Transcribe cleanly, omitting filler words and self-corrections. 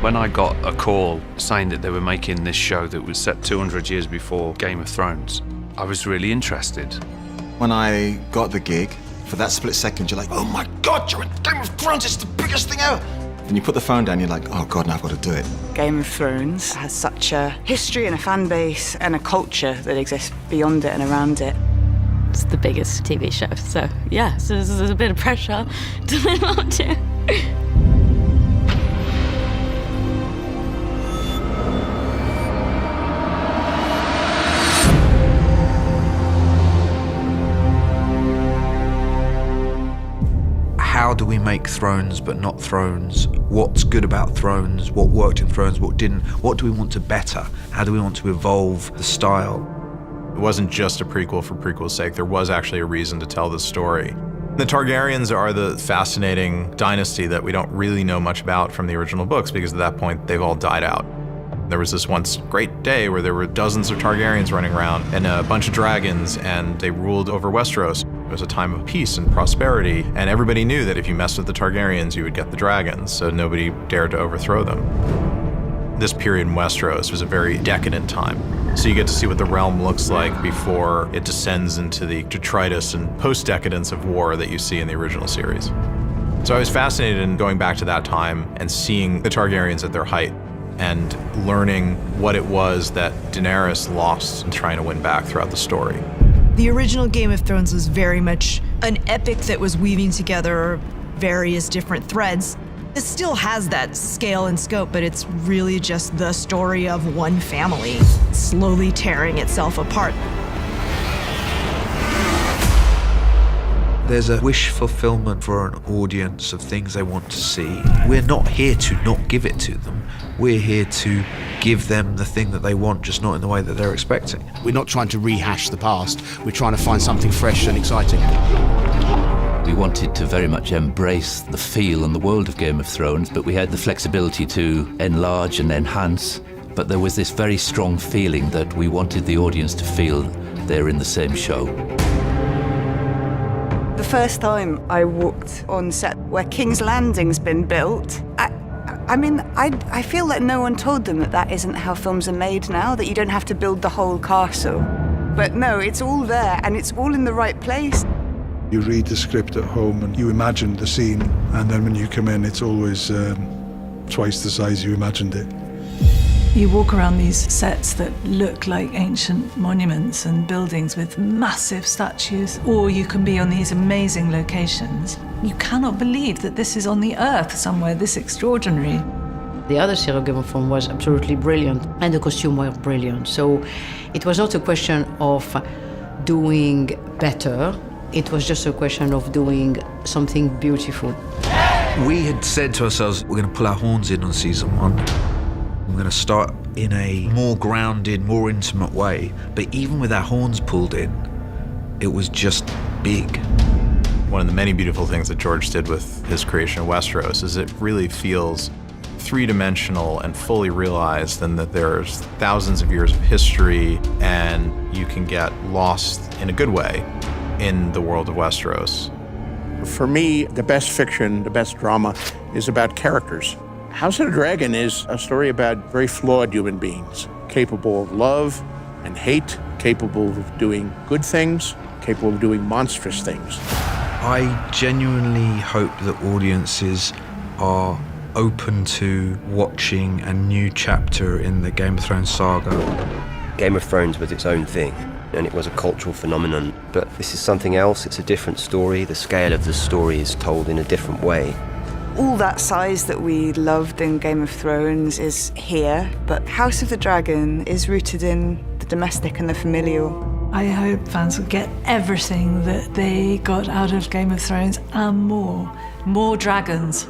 When I got a call saying that they were making this show that was set 200 years before Game of Thrones, I was really interested. When I got the gig, for that split second, you're like, oh my God, you're in Game of Thrones, it's the biggest thing ever. Then you put the phone down, you're like, oh God, now I've got to do it. Game of Thrones has such a history and a fan base and a culture that exists beyond it and around it. It's the biggest TV show, so yeah, so there's a bit of pressure to live up to. How do we make Thrones but not Thrones? What's good about Thrones? What worked in Thrones? What didn't? What do we want to better? How do we want to evolve the style? It wasn't just a prequel for prequel's sake. There was actually a reason to tell this story. The Targaryens are the fascinating dynasty that we don't really know much about from the original books because at that point they've all died out. There was this once great day where there were dozens of Targaryens running around and a bunch of dragons, and they ruled over Westeros. It was a time of peace and prosperity, and everybody knew that if you messed with the Targaryens, you would get the dragons, so nobody dared to overthrow them. This period in Westeros was a very decadent time. So you get to see what the realm looks like before it descends into the detritus and post-decadence of war that you see in the original series. So I was fascinated in going back to that time and seeing the Targaryens at their height and learning what it was that Daenerys lost in trying to win back throughout the story. The original Game of Thrones was very much an epic that was weaving together various different threads. It still has that scale and scope, but it's really just the story of one family slowly tearing itself apart. There's a wish fulfillment for an audience of things they want to see. We're not here to not give it to them. We're here to give them the thing that they want, just not in the way that they're expecting. We're not trying to rehash the past. We're trying to find something fresh and exciting. We wanted to very much embrace the feel and the world of Game of Thrones, but we had the flexibility to enlarge and enhance. But there was this very strong feeling that we wanted the audience to feel they're in the same show. The first time I walked on set where King's Landing's been built, I feel like no one told them that that isn't how films are made now, that you don't have to build the whole castle. But no, it's all there and it's all in the right place. You read the script at home and you imagine the scene, and then when you come in, it's always twice the size you imagined it. You walk around these sets that look like ancient monuments and buildings with massive statues, or you can be on these amazing locations. You cannot believe that this is on the earth somewhere this extraordinary. The other series of Game of Thrones was absolutely brilliant, and the costumes were brilliant. So it was not a question of doing better. It was just a question of doing something beautiful. We had said to ourselves, we're going to pull our horns in on season 1. We're going to start in a more grounded, more intimate way. But even with our horns pulled in, it was just big. One of the many beautiful things that George did with his creation of Westeros is it really feels three-dimensional and fully realized, and that there's thousands of years of history, and you can get lost in a good way in the world of Westeros. For me, the best fiction, the best drama is about characters. House of the Dragon is a story about very flawed human beings, capable of love and hate, capable of doing good things, capable of doing monstrous things. I genuinely hope that audiences are open to watching a new chapter in the Game of Thrones saga. Game of Thrones was its own thing, and it was a cultural phenomenon. But this is something else, it's a different story. The scale of the story is told in a different way. All that size that we loved in Game of Thrones is here, but House of the Dragon is rooted in the domestic and the familial. I hope fans will get everything that they got out of Game of Thrones and more. More dragons.